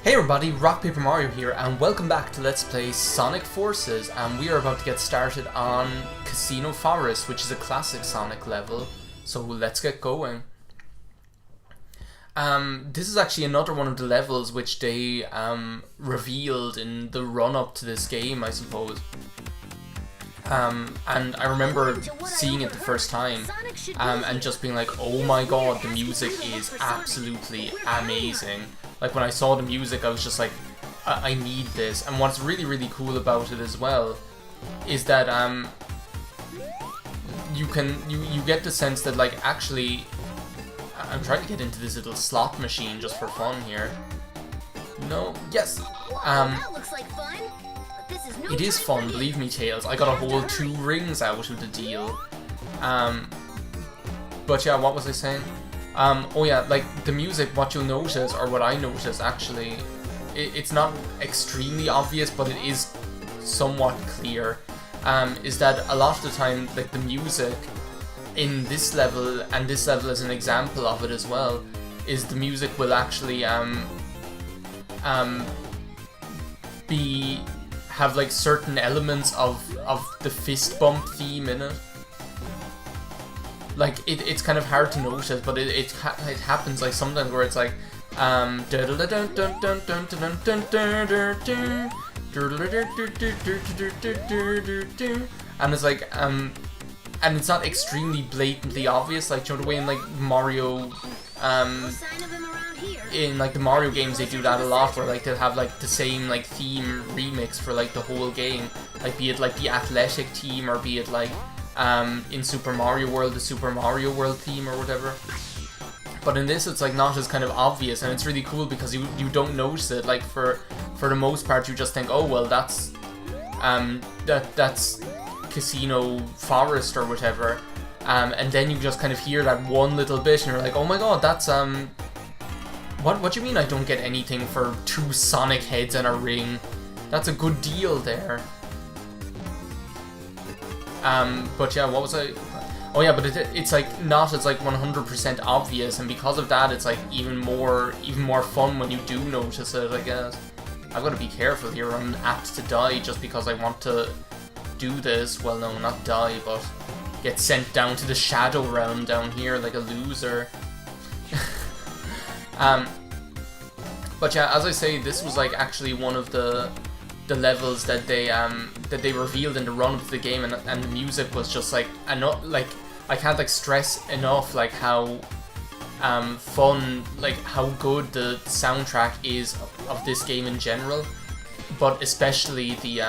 Hey everybody, RockPaperMario here, and welcome back to Let's Play Sonic Forces, and we are about to get started on Casino Forest, which is a classic Sonic level, so let's get going. This is actually another one of the levels which they revealed in the run-up to this game, I suppose. And I remember seeing it the first time, and just being like, oh my god, the music is absolutely amazing. Like, when I saw the music, I was just like, I need this. And what's really, really cool about it as well is that you get the sense that, like, actually, I'm trying to get into this little slot machine just for fun here. No, yes. That looks like fun. But this is no It is fun, believe me, Tails. I got a whole 2 rings out of the deal. But yeah, what was I saying? Oh yeah, like the music, what you'll notice, or what I notice actually, it's not extremely obvious, but it is somewhat clear, is that a lot of the time, like the music in this level, and this level is an example of it as well, is the music will actually have like certain elements of the fist bump theme in it. Like, it's kind of hard to notice, but it happens like sometimes where it's like and it's like and it's not extremely blatantly obvious, like, you know, the way in like Mario in like the Mario games they do that a lot, where like they'll have like the same like theme remix for like the whole game, like be it like the athletic theme, or be it like in Super Mario World, the Super Mario World theme or whatever. But in this, it's like not as kind of obvious, and it's really cool because you don't notice it. Like for the most part, you just think, oh well, that's Casino Forest or whatever, and then you just kind of hear that one little bit, and you're like, oh my god, that's what do you mean I don't get anything for 2 Sonic heads and a ring? That's a good deal there. But yeah, what was I? Oh yeah, but it's like not as like 100% obvious, and because of that, it's like even more fun when you do notice it, I guess. I've got to be careful here. I'm apt to die just because I want to do this. Well, no, not die, but get sent down to the Shadow Realm down here like a loser. But yeah, as I say, this was like actually one of the levels that they revealed in the run of the game, and the music was just like, I can't like stress enough like how fun, like how good the soundtrack is of this game in general, but especially the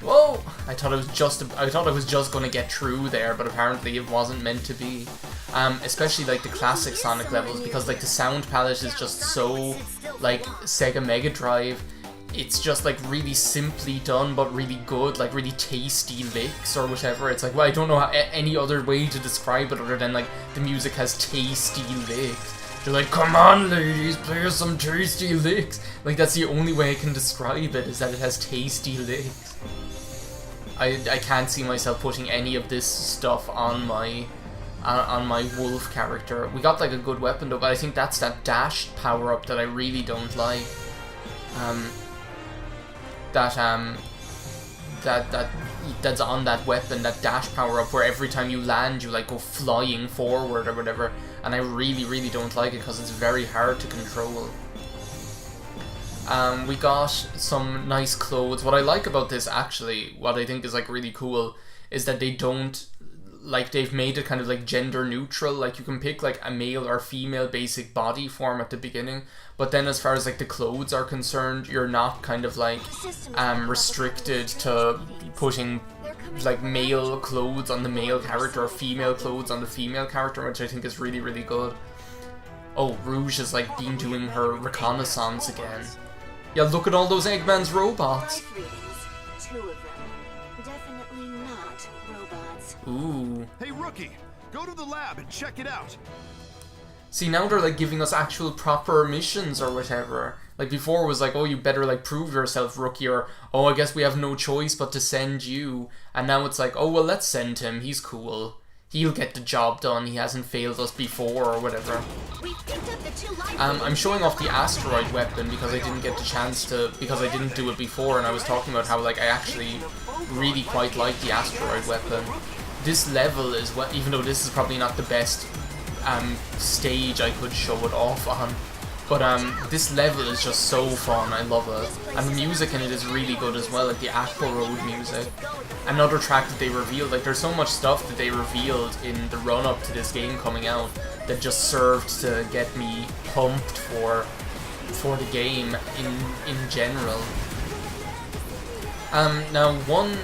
whoa! I thought I was just gonna get through there, but apparently it wasn't meant to be. Especially like the classic Sonic levels, because like the sound palette is just so like Sega Mega Drive. It's just like really simply done, but really good, like really tasty licks or whatever. It's like, well, I don't know any other way to describe it other than like the music has tasty licks. They're like, come on ladies, play us some tasty licks. Like, that's the only way I can describe it, is that it has tasty licks. I can't see myself putting any of this stuff on my wolf character. We got like a good weapon though, but I think that's that dash power up that I really don't like. That's on that weapon, that dash power up, where every time you land you like go flying forward or whatever, and I really don't like it because it's very hard to control. We got some nice clothes. What I like about this, actually, what I think is like really cool, is that they don't, like, they've made it kind of like gender neutral. Like, you can pick like a male or female basic body form at the beginning, but then as far as like the clothes are concerned, you're not kind of like restricted to putting like male clothes on the male character or female clothes on the female character, which I think is really good. Oh, Rouge has like been doing her reconnaissance again. Yeah, look at all those Eggman's robots. 2 of them. Definitely not robots. Ooh. Hey, rookie, go to the lab and check it out. See, now they're like giving us actual proper missions or whatever. Like before it was like, oh, you better like prove yourself, rookie, or oh, I guess we have no choice but to send you. And now it's like, oh well, let's send him. He's cool. he'll get the job done. He hasn't failed us before or whatever. I'm showing off the asteroid weapon because I didn't get the chance to, because I didn't do it before, and I was talking about how like I actually really quite like the asteroid weapon. This level is what, even though this is probably not the best stage I could show it off on, but this level is just so fun. I love it, and the music in it is really good as well, like the Aqua Road music. Another track that they revealed, like there's so much stuff that they revealed in the run-up to this game coming out that just served to get me pumped for the game in general. Now one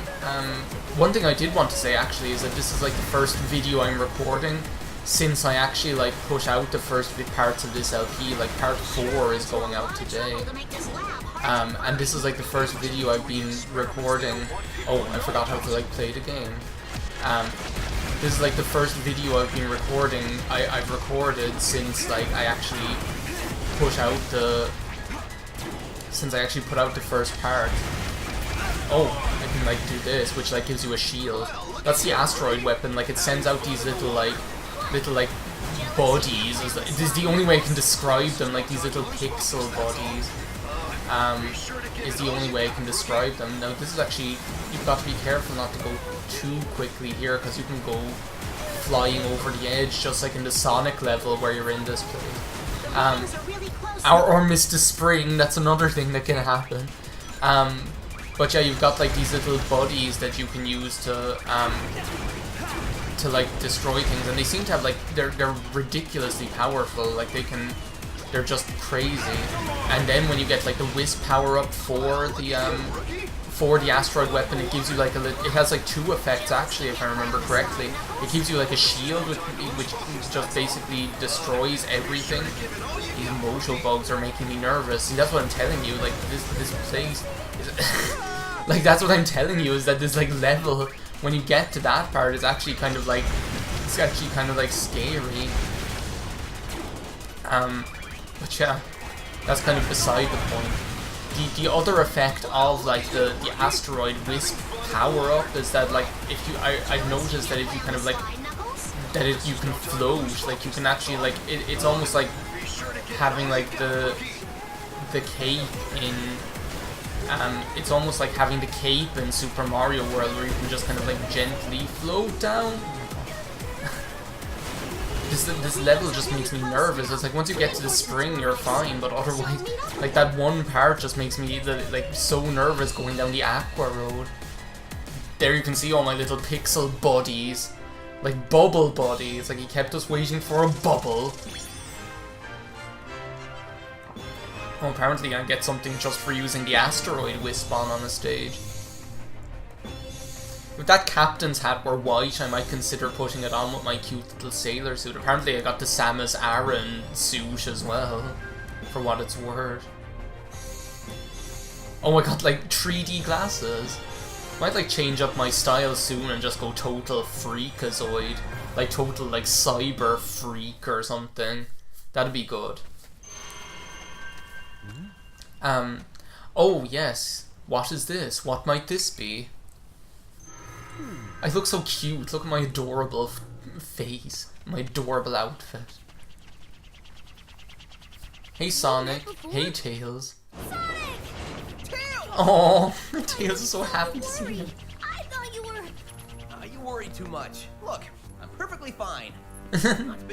thing I did want to say actually is that this is like the first video I'm recording since I actually like put out the first parts of this LP. Like part 4 is going out today. And this is like the first video I've been recording. Oh, I forgot how to like play the game. This is like the first video I've been recording. I've recorded since like I actually put out the first part. Oh, I can like do this, which like gives you a shield. That's the asteroid weapon. Like it sends out these little bodies. This is the only way I can describe them. Like these little pixel bodies. Is the only way I can describe them. Now this is actually, you've got to be careful not to go too quickly here, because you can go flying over the edge, just like in the Sonic level where you're in this place. Or miss the spring, that's another thing that can happen. But yeah, you've got like these little bodies that you can use to like destroy things, and they seem to have like, they're ridiculously powerful. Like they're just crazy. And then when you get like the Wisp power up for the asteroid weapon, it gives you like it has like 2 effects actually, if I remember correctly. It gives you like a shield which just basically destroys everything. These mojo bugs are making me nervous. See, that's what I'm telling you. Like this place is like, that's what I'm telling you, is that this like level, when you get to that part, is actually kind of like, it's actually kind of like scary. But yeah, that's kind of beside the point. The other effect of like the asteroid Wisp power up is that like, if you I've noticed that if you kind of like you can float, like you can actually like it's almost like having like the cape in it's almost like having the cape in Super Mario World, where you can just kind of like gently float down. This level just makes me nervous. It's like once you get to the spring, you're fine, but otherwise, like that one part just makes me like so nervous going down the Aqua Road. There you can see all my little pixel bodies, like bubble bodies. Like he kept us waiting for a bubble. Oh, apparently I get something just for using the asteroid Wisp on a stage. If that captain's hat were white, I might consider putting it on with my cute little sailor suit. Apparently I got the Samus Aran suit as well, for what it's worth. Oh, I got like 3D glasses. Might like change up my style soon and just go total freakazoid. Like total like cyber freak or something. That'd be good. Oh yes, what is this? What might this be? I look so cute. Look at my adorable face. My adorable outfit. Hey Sonic. Hey Tails. Sonic! Tails! Oh, Tails is so happy to see you. I thought you were... You worry too much. Look, I'm perfectly fine.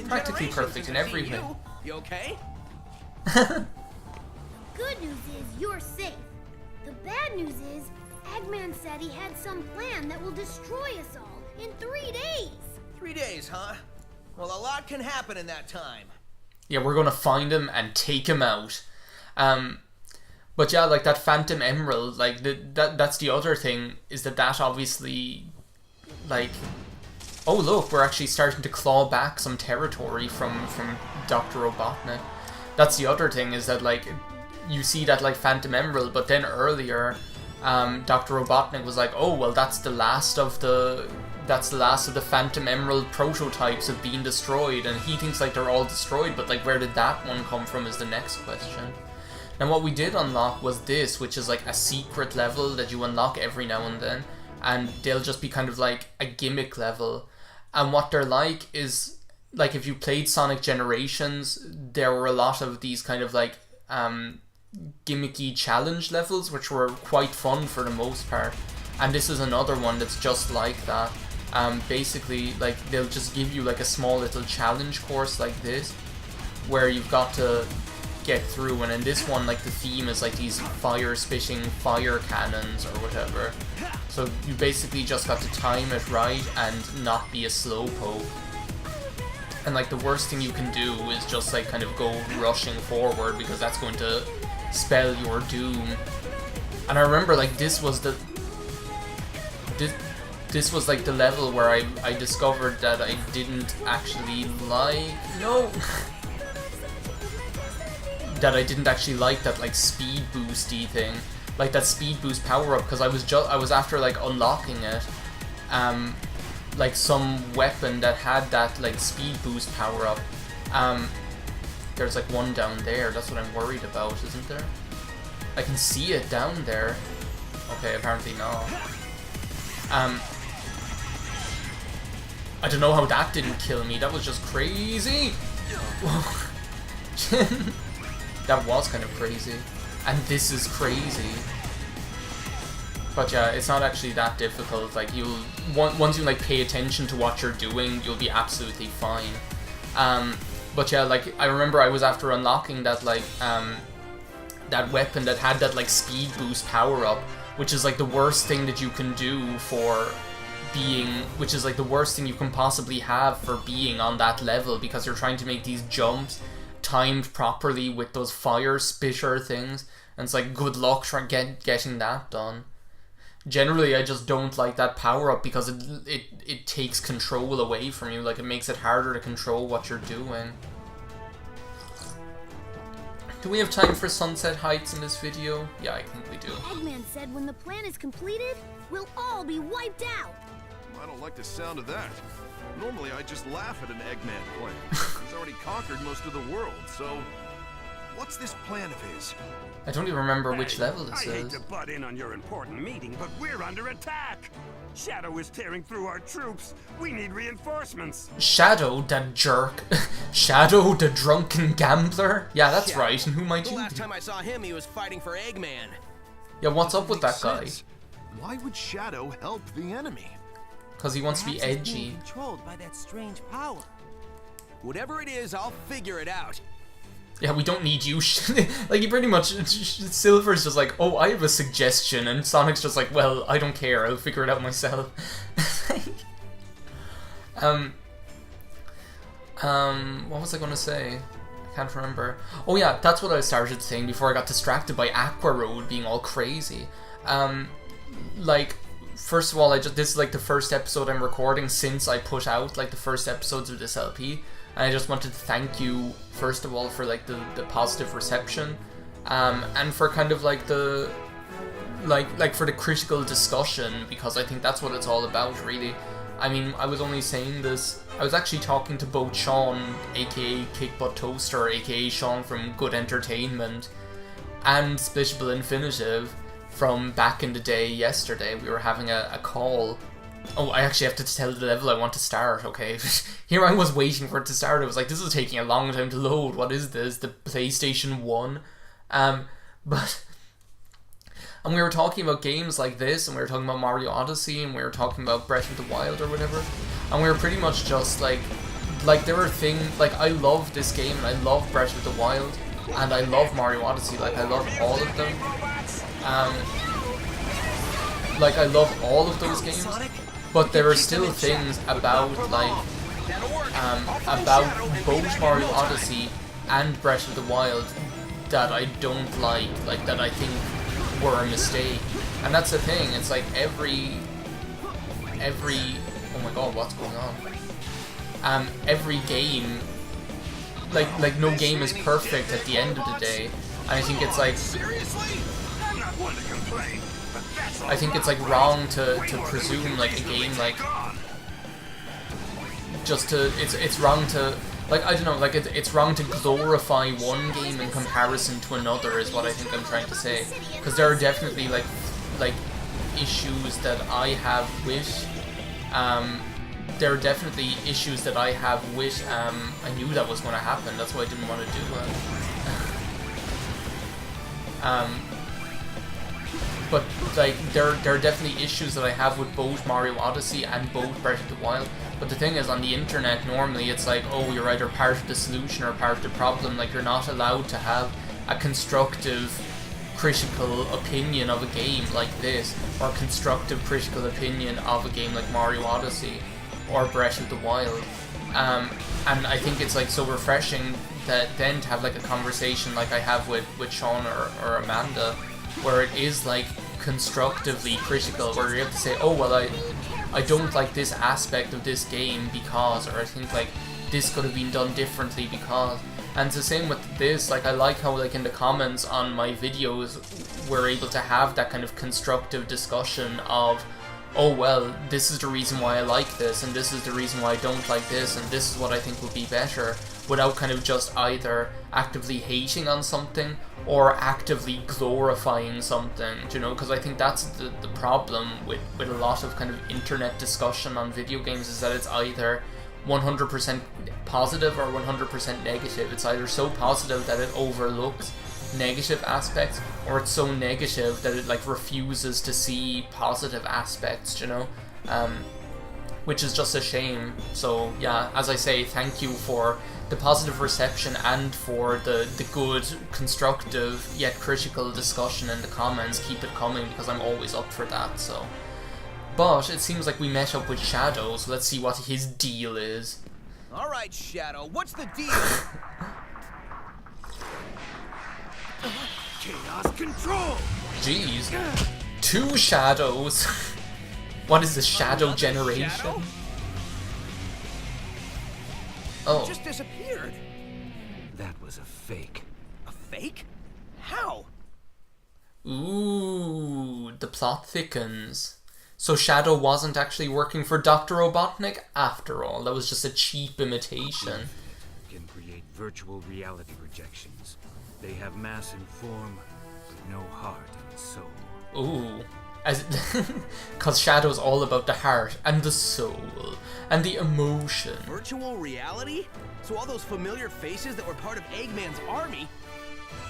Practically perfect in every way. You okay? Good news is you're safe. The bad news is Eggman said he had some plan that will destroy us all in 3 days. 3 days, huh? Well, a lot can happen in that time. Yeah, we're gonna find him and take him out. But yeah, like that Phantom Emerald, like that's the other thing, is that obviously, like, oh look, we're actually starting to claw back some territory from Dr. Robotnik. That's the other thing, is that like, you see that like Phantom Emerald, but then earlier, Dr. Robotnik was like, oh well, that's the last of the Phantom Emerald prototypes have been destroyed, and he thinks like they're all destroyed, but like where did that one come from is the next question. And what we did unlock was this, which is like a secret level that you unlock every now and then, and they'll just be kind of like a gimmick level. And what they're like is, like, if you played Sonic Generations, there were a lot of these kind of like gimmicky challenge levels, which were quite fun for the most part. And this is another one that's just like that. Basically, like, they'll just give you like a small little challenge course like this, where you've got to get through. And in this one, like, the theme is like these fire-spitting fire cannons or whatever. So you basically just got to time it right and not be a slowpoke. And like, the worst thing you can do is just like kind of go rushing forward, because that's going to spell your doom. And I remember, like, this was like the level where I discovered that I didn't actually like that I didn't actually like that like speed boosty thing, like that speed boost power up, because I was after like unlocking it, like some weapon that had that like speed boost power up. There's like one down there. That's what I'm worried about, isn't there? I can see it down there. Okay, apparently not. I don't know how that didn't kill me. That was just crazy. That was kind of crazy. And this is crazy. But yeah, it's not actually that difficult. Like, once you like pay attention to what you're doing, you'll be absolutely fine. But yeah, like, I remember I was after unlocking that like that weapon that had that like speed boost power up, which is like the worst thing that you can do for being, which is like the worst thing you can possibly have for being on that level, because you're trying to make these jumps timed properly with those fire spitter things, and it's like, good luck getting that done. Generally, I just don't like that power up, because it takes control away from you. Like, it makes it harder to control what you're doing. Do we have time for Sunset Heights in this video? Yeah, I think we do. Eggman said when the plan is completed, we'll all be wiped out. I don't like the sound of that. Normally I just laugh at an Eggman plan. He's already conquered most of the world, so what's this plan of his? I don't even remember which level this I hate is. to butt in on your important meeting, but we're under attack. Shadow is tearing through our troops. We need reinforcements. Shadow, that jerk. Shadow, the drunken gambler? Yeah, that's Yeah. right. And who might The you last be? time I saw him, he was fighting for Eggman. Yeah, what's up with that Makes guy? sense. Why would Shadow help the enemy? Because he wants to be Perhaps he's being edgy. controlled by that strange power. Whatever it is, I'll figure it out. Yeah, we don't need you. Like, he pretty much, Silver's just like, oh, I have a suggestion, and Sonic's just like, well, I don't care, I'll figure it out myself. What was I gonna say? I can't remember. Oh yeah, that's what I started saying before I got distracted by Aqua Road being all crazy. Like, first of all, this is like the first episode I'm recording since I put out like the first episodes of this LP. And I just wanted to thank you, first of all, for like the positive reception, and for kind of like the like for the critical discussion, because I think that's what it's all about, really. I mean, I was only saying this, I was actually talking to both Sean, aka Kickbutt Toaster, aka Sean from Good Entertainment, and Splishable Infinitive from back in the day yesterday. We were having a call. Oh, I actually have to tell the level I want to start, okay? Here I was waiting for it to start. I was like, this is taking a long time to load. What is this? The PlayStation 1? And we were talking about games like this, and we were talking about Mario Odyssey, and we were talking about Breath of the Wild or whatever. And we were pretty much just like there were things, like, I love this game, and I love Breath of the Wild, and I love Mario Odyssey. Like, I love all of them. Like, I love all of those games. But there are still things about, like, about both Mario Odyssey and Breath of the Wild that I don't like that I think were a mistake. And that's the thing, it's like every oh my god, what's going on? Every game, like no game is perfect at the end of the day. And I think it's like, Seriously? I'm not one to complain, but that's I think it's like wrong to presume like a game like just to it's wrong to, like, I don't know, like it's wrong to glorify one game in comparison to another is what I think I'm trying to say, because there are definitely like issues that I have with there are definitely issues that I have with, I knew that was going to happen, that's why I didn't want to do it. But like there are definitely issues that I have with both Mario Odyssey and both Breath of the Wild. But the thing is, on the internet normally it's like, oh, you're either part of the solution or part of the problem. Like, you're not allowed to have a constructive critical opinion of a game like this, or constructive critical opinion of a game like Mario Odyssey or Breath of the Wild. And I think it's like so refreshing that then to have like a conversation like I have with Sean or Amanda, where it is like constructively critical, where you're able to say, oh well, I don't like this aspect of this game because, or I think like this could have been done differently because. And it's the same with this, like I like how like in the comments on my videos we're able to have that kind of constructive discussion of, oh well, this is the reason why I like this, and this is the reason why I don't like this, and this is what I think would be better, without kind of just either actively hating on something or actively glorifying something, you know, because I think that's the problem with a lot of kind of internet discussion on video games, is that it's either 100% positive or 100% negative. It's either so positive that it overlooks negative aspects, or it's so negative that it like refuses to see positive aspects, you know, which is just a shame. So yeah, as I say, thank you for the positive reception and for the good, constructive yet critical discussion in the comments. Keep it coming, because I'm always up for that. So, but it seems like we met up with Shadow, so let's see what his deal is. All right, Shadow, what's the deal? Chaos control! Jeez. 2 shadows. What is this, shadow Another generation? shadow? Oh. Just disappeared. That was a fake. A fake? How? Ooh, the plot thickens. So Shadow wasn't actually working for Dr. Robotnik after all. That was just a cheap imitation. Can create virtual reality projections. They have mass and form, but no heart and soul. Ooh. Because Shadow's all about the heart and the soul and the emotion. Virtual reality? So all those familiar faces that were part of Eggman's army?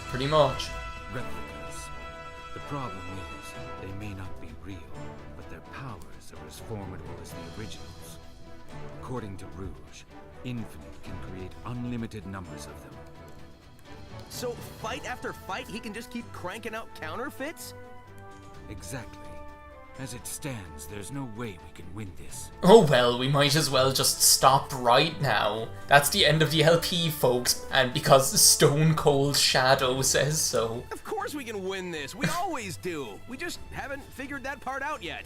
Pretty much. Replicas. The problem is, they may not be real, but their powers are as formidable as the originals. According to Rouge, Infinite can create unlimited numbers of them. So fight after fight, he can just keep cranking out counterfeits? Exactly. As it stands, there's no way we can win this. Oh well, we might as well just stop right now. That's the end of the LP, folks, and because Stone Cold Shadow says so. Of course we can win this. We always do. We just haven't figured that part out yet.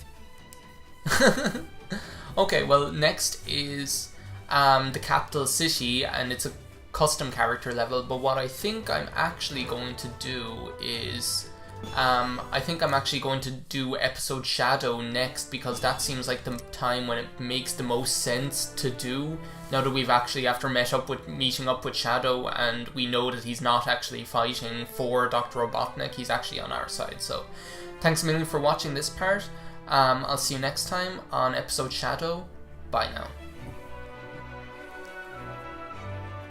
Okay, well, next is the capital city, and it's a custom character level, but what I think I'm actually going to do is I think I'm actually going to do episode Shadow next, because that seems like the time when it makes the most sense to do, now that we've actually, after meeting up with Shadow, and we know that he's not actually fighting for Dr. Robotnik, he's actually on our side. So thanks a million for watching this part. I'll see you next time on episode Shadow. Bye now.